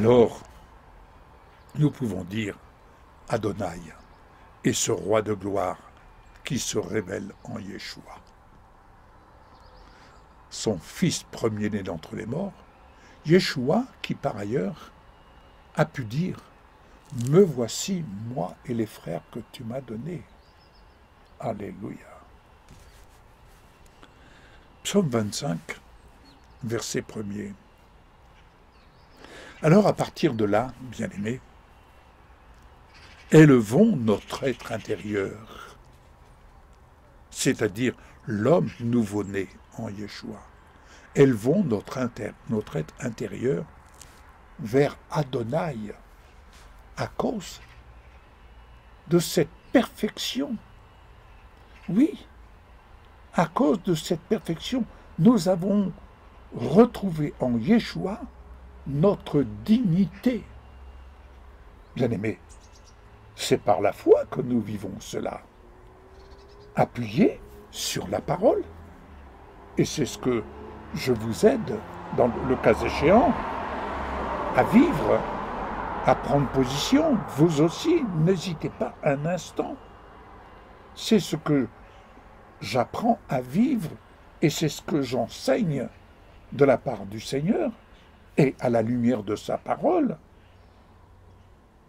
Alors, nous pouvons dire Adonai est ce roi de gloire qui se révèle en Yeshua. Son fils premier-né d'entre les morts, Yeshua qui par ailleurs a pu dire « Me voici, moi et les frères que tu m'as donnés. » Alléluia. Psaume 25, verset 1er. Alors à partir de là, bien-aimés, élevons notre être intérieur, c'est-à-dire l'homme nouveau-né en Yeshua. Élevons notre être intérieur vers Adonai à cause de cette perfection. Oui, à cause de cette perfection, nous avons retrouvé en Yeshua notre dignité. Bien-aimés, c'est par la foi que nous vivons cela, appuyés sur la parole. Et c'est ce que je vous aide, dans le cas échéant, à vivre, à prendre position. Vous aussi, n'hésitez pas un instant. C'est ce que j'apprends à vivre et c'est ce que j'enseigne de la part du Seigneur et à la lumière de sa parole.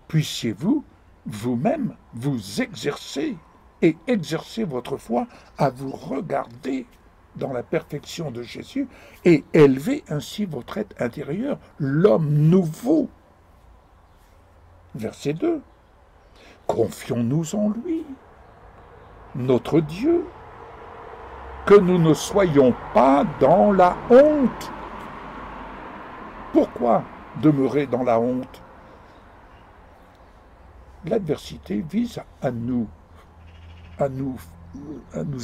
Puissiez-vous, vous-même, vous exercer et exercer votre foi à vous regarder dans la perfection de Jésus et élever ainsi votre être intérieur, l'homme nouveau. Verset 2. Confions-nous en lui, notre Dieu, que nous ne soyons pas dans la honte. Pourquoi demeurer dans la honte? L'adversité vise à nous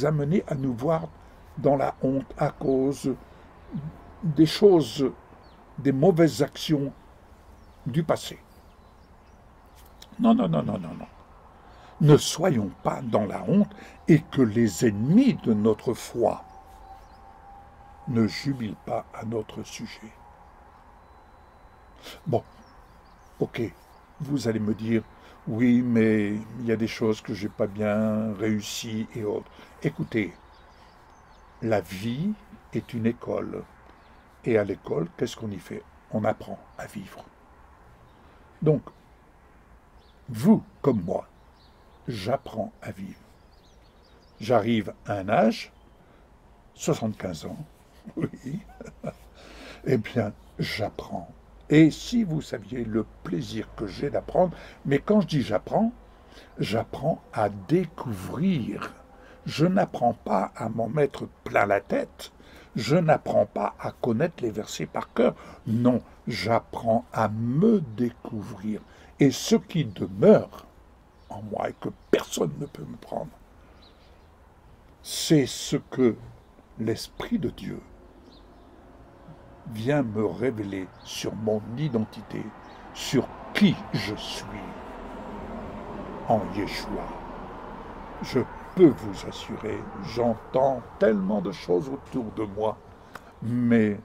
amener à nous voir dans la honte à cause des choses, des mauvaises actions du passé. Non, non, non, non, non, non. Ne soyons pas dans la honte et que les ennemis de notre foi ne jubilent pas à notre sujet. Bon, ok, vous allez me dire, oui, mais il y a des choses que je n'ai pas bien réussi et autres. Écoutez, la vie est une école. Et à l'école, qu'est-ce qu'on y fait? On apprend à vivre. Donc, vous comme moi, j'apprends à vivre. J'arrive à un âge, 75 ans, oui, eh bien, j'apprends. Et si vous saviez le plaisir que j'ai d'apprendre, mais quand je dis j'apprends à découvrir. Je n'apprends pas à m'en mettre plein la tête. Je n'apprends pas à connaître les versets par cœur. Non, j'apprends à me découvrir. Et ce qui demeure en moi et que personne ne peut me prendre, c'est ce que l'Esprit de Dieu vient me révéler sur mon identité, sur qui je suis en Yeshua. Je peux vous assurer, j'entends tellement de choses autour de moi, mais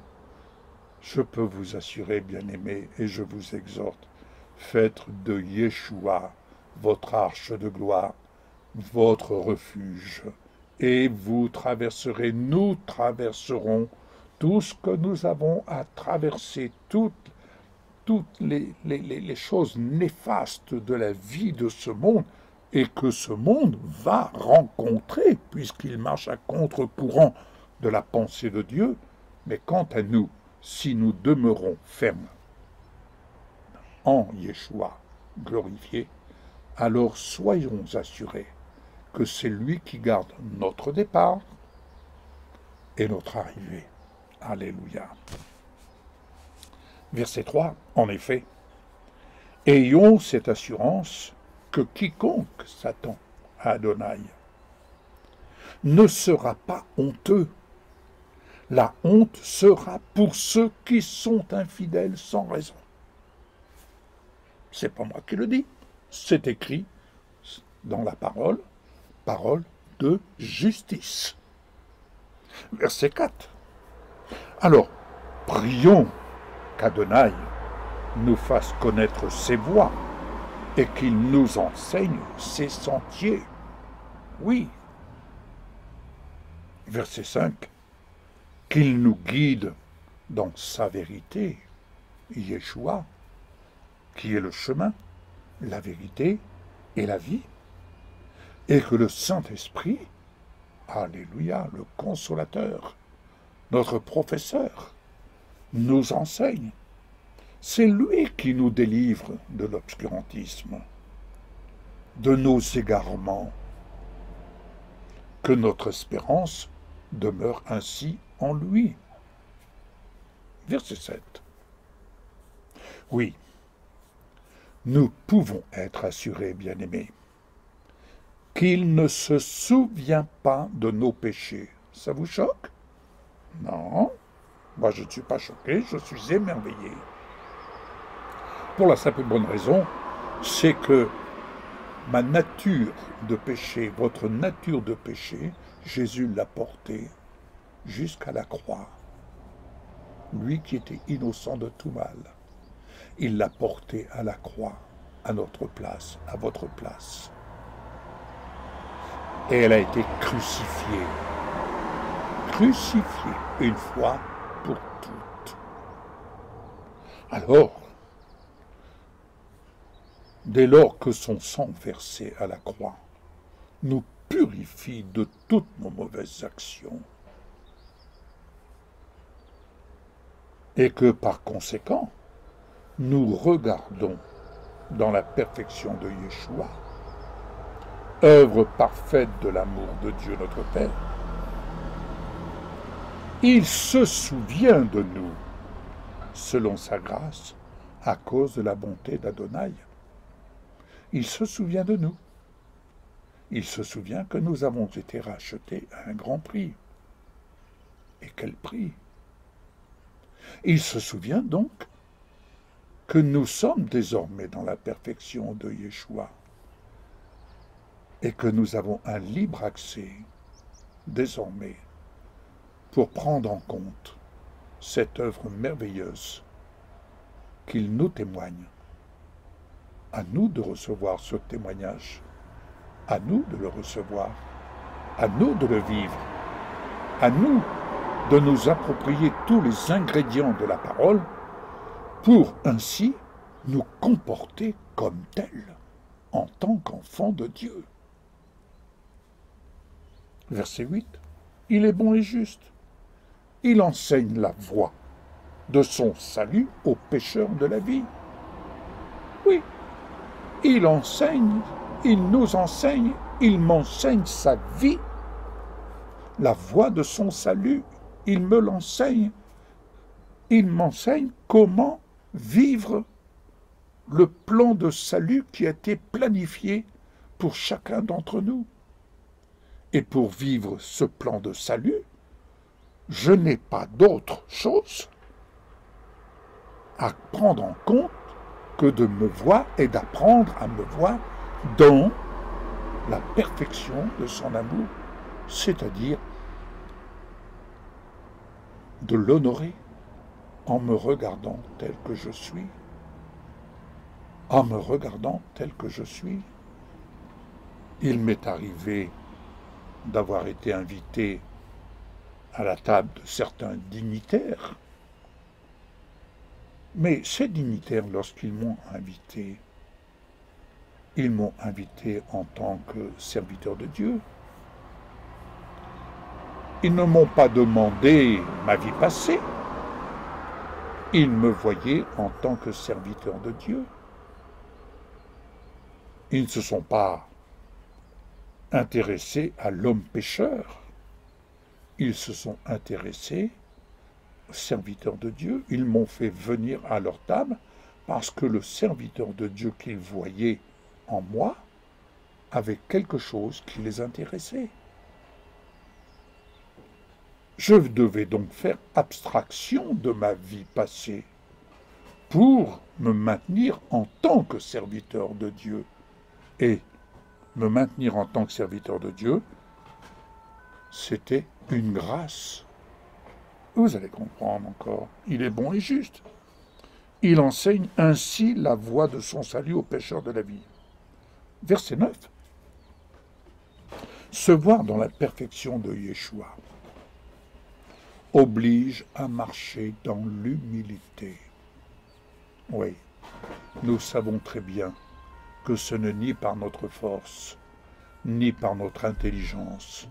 je peux vous assurer, bien-aimés, et je vous exhorte, faites de Yeshua votre arche de gloire, votre refuge, et vous traverserez, nous traverserons tout ce que nous avons à traverser, toutes les choses néfastes de la vie de ce monde, et que ce monde va rencontrer, puisqu'il marche à contre-courant de la pensée de Dieu. Mais quant à nous, si nous demeurons fermes en Yeshua glorifié, alors soyons assurés que c'est lui qui garde notre départ et notre arrivée. Alléluia. Verset 3, en effet, ayons cette assurance que quiconque s'attend à Adonai ne sera pas honteux. La honte sera pour ceux qui sont infidèles sans raison. C'est pas moi qui le dis, c'est écrit dans la parole de justice. Verset 4. Alors, prions qu'Adonai nous fasse connaître ses voies et qu'il nous enseigne ses sentiers. Oui. Verset 5. Qu'il nous guide dans sa vérité, Yeshua, qui est le chemin, la vérité et la vie, et que le Saint-Esprit, alléluia, le consolateur, notre professeur, nous enseigne. C'est lui qui nous délivre de l'obscurantisme, de nos égarements, que notre espérance demeure ainsi en lui. Verset 7. Oui, nous pouvons être assurés, bien-aimés, qu'il ne se souvient pas de nos péchés. Ça vous choque? Non, moi je ne suis pas choqué, je suis émerveillé. Pour la simple et bonne raison, c'est que ma nature de péché, votre nature de péché, Jésus l'a portée jusqu'à la croix. Lui qui était innocent de tout mal, il l'a portée à la croix, à notre place, à votre place. Et elle a été crucifiée. Crucifiée une fois pour toutes. Alors, dès lors que son sang versé à la croix nous purifie de toutes nos mauvaises actions, et que par conséquent, nous regardons dans la perfection de Yeshua, œuvre parfaite de l'amour de Dieu notre Père, il se souvient de nous, selon sa grâce, à cause de la bonté d'Adonai. Il se souvient de nous. Il se souvient que nous avons été rachetés à un grand prix. Et quel prix? Il se souvient donc que nous sommes désormais dans la perfection de Yeshua et que nous avons un libre accès désormais pour prendre en compte cette œuvre merveilleuse qu'il nous témoigne. À nous de recevoir ce témoignage, à nous de le recevoir, à nous de le vivre, à nous de nous approprier tous les ingrédients de la parole pour ainsi nous comporter comme tels en tant qu'enfants de Dieu. Verset 8. Il est bon et juste. Il enseigne la voie de son salut aux pécheurs de la vie. Oui, il enseigne, il nous enseigne, il m'enseigne sa vie, la voie de son salut, il me l'enseigne. Il m'enseigne comment vivre le plan de salut qui a été planifié pour chacun d'entre nous. Et pour vivre ce plan de salut, je n'ai pas d'autre chose à prendre en compte que de me voir et d'apprendre à me voir dans la perfection de son amour, c'est-à-dire de l'honorer en me regardant tel que je suis, en me regardant tel que je suis. Il m'est arrivé d'avoir été invité à la table de certains dignitaires, mais ces dignitaires, lorsqu'ils m'ont invité, ils m'ont invité en tant que serviteur de Dieu. Ils ne m'ont pas demandé ma vie passée. Ils me voyaient en tant que serviteur de Dieu. Ils ne se sont pas intéressés à l'homme pécheur. Ils se sont intéressés aux serviteurs de Dieu. Ils m'ont fait venir à leur table parce que le serviteur de Dieu qu'ils voyaient en moi avait quelque chose qui les intéressait. Je devais donc faire abstraction de ma vie passée pour me maintenir en tant que serviteur de Dieu. Et me maintenir en tant que serviteur de Dieu, c'était une grâce. Vous allez comprendre encore. Il est bon et juste. Il enseigne ainsi la voie de son salut aux pécheurs de la vie. Verset 9. Se voir dans la perfection de Yeshua oblige à marcher dans l'humilité. Oui, nous savons très bien que ce n'est ni par notre force, ni par notre intelligence,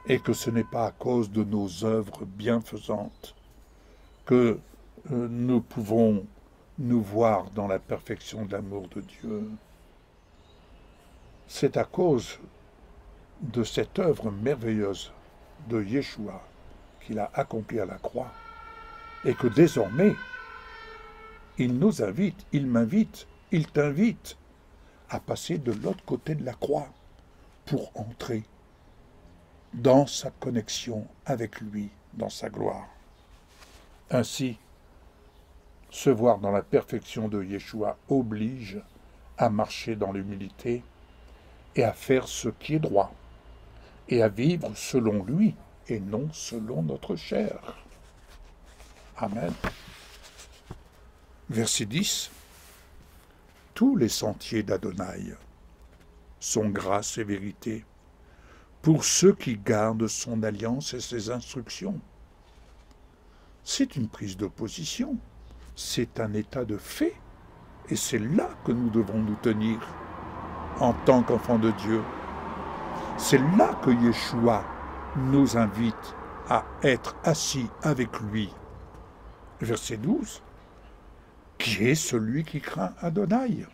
et que ce n'est pas à cause de nos œuvres bienfaisantes que nous pouvons nous voir dans la perfection de l'amour de Dieu. C'est à cause de cette œuvre merveilleuse de Yeshua qu'il a accomplie à la croix, et que désormais, il nous invite, il m'invite, il t'invite à passer de l'autre côté de la croix pour entrer dans sa connexion avec lui, dans sa gloire. Ainsi, se voir dans la perfection de Yeshua oblige à marcher dans l'humilité et à faire ce qui est droit, et à vivre selon lui et non selon notre chair. Amen. Verset 10. Tous les sentiers d'Adonai sont grâce et vérité pour ceux qui gardent son alliance et ses instructions. C'est une prise de position, c'est un état de fait, et c'est là que nous devons nous tenir en tant qu'enfants de Dieu. C'est là que Yeshua nous invite à être assis avec lui. Verset 12. Qui est celui qui craint Adonai?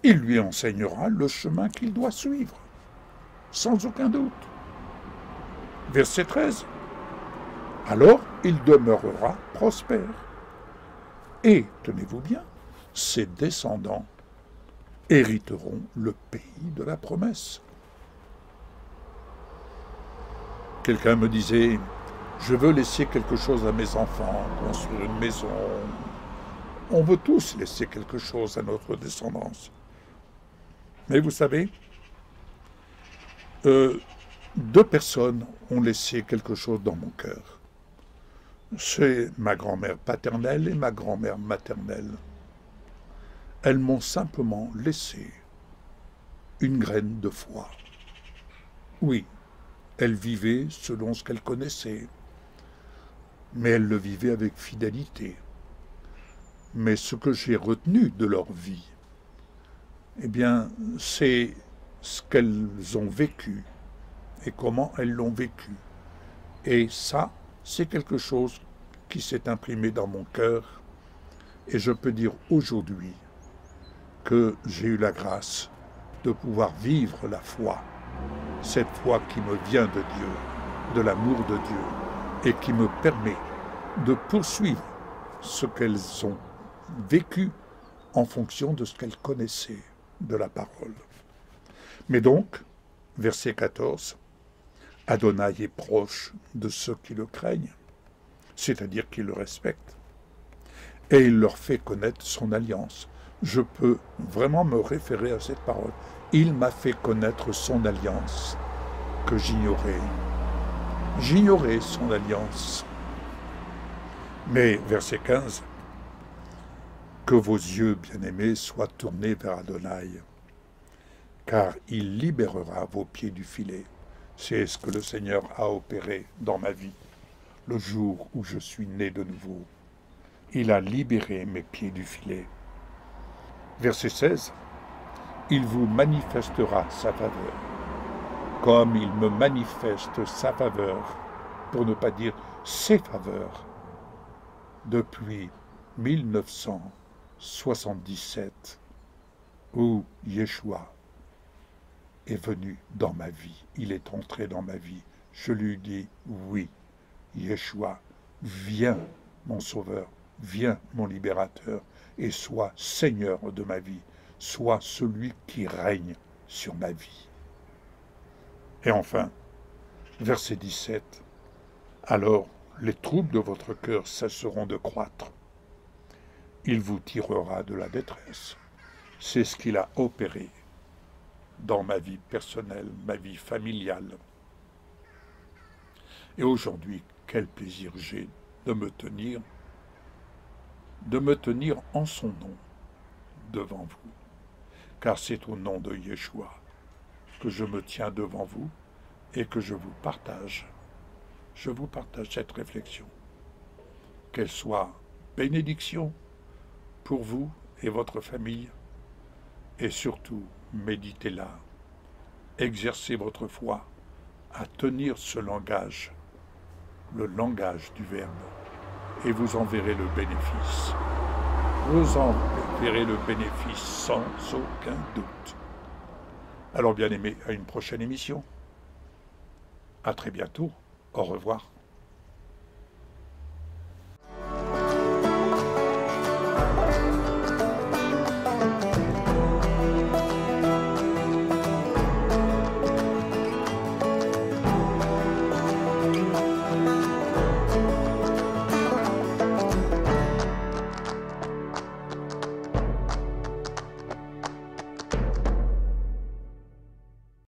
Il lui enseignera le chemin qu'il doit suivre, sans aucun doute. Verset 13. Alors il demeurera prospère. Et, tenez-vous bien, ses descendants hériteront le pays de la promesse. Quelqu'un me disait, je veux laisser quelque chose à mes enfants, construire une maison. On veut tous laisser quelque chose à notre descendance. Mais vous savez, 2 personnes ont laissé quelque chose dans mon cœur. C'est ma grand-mère paternelle et ma grand-mère maternelle. Elles m'ont simplement laissé une graine de foi. Oui, elles vivaient selon ce qu'elles connaissaient, mais elles le vivaient avec fidélité. Mais ce que j'ai retenu de leur vie, eh bien, c'est ce qu'elles ont vécu et comment elles l'ont vécu. Et ça, c'est quelque chose qui s'est imprimé dans mon cœur. Et je peux dire aujourd'hui que j'ai eu la grâce de pouvoir vivre la foi, cette foi qui me vient de Dieu, de l'amour de Dieu, et qui me permet de poursuivre ce qu'elles ont vécu en fonction de ce qu'elles connaissaient de la parole. Mais donc, verset 14, Adonai est proche de ceux qui le craignent, c'est-à-dire qui le respectent, et il leur fait connaître son alliance. Je peux vraiment me référer à cette parole. Il m'a fait connaître son alliance que j'ignorais. J'ignorais son alliance. Mais, verset 15, que vos yeux, bien-aimés, soient tournés vers Adonai, car il libérera vos pieds du filet. C'est ce que le Seigneur a opéré dans ma vie, le jour où je suis né de nouveau. Il a libéré mes pieds du filet. Verset 16. Il vous manifestera sa faveur, comme il me manifeste sa faveur, pour ne pas dire ses faveurs, depuis 1977, où Yeshua est venu dans ma vie. Il est entré dans ma vie. Je lui dis, oui, Yeshua, viens, mon sauveur, viens, mon libérateur, et sois Seigneur de ma vie, sois celui qui règne sur ma vie. Et enfin, verset 17, alors les troubles de votre cœur cesseront de croître. Il vous tirera de la détresse. C'est ce qu'il a opéré dans ma vie personnelle, ma vie familiale. Et aujourd'hui, quel plaisir j'ai de me tenir de me tenir en son nom devant vous, car c'est au nom de Yeshua que je me tiens devant vous et que je vous partage cette réflexion. Qu'elle soit bénédiction pour vous et votre famille, et surtout, méditez-la, exercez votre foi à tenir ce langage, le langage du Verbe, et vous en verrez le bénéfice. Vous en verrez le bénéfice sans aucun doute. Alors bien aimés, à une prochaine émission. À très bientôt. Au revoir.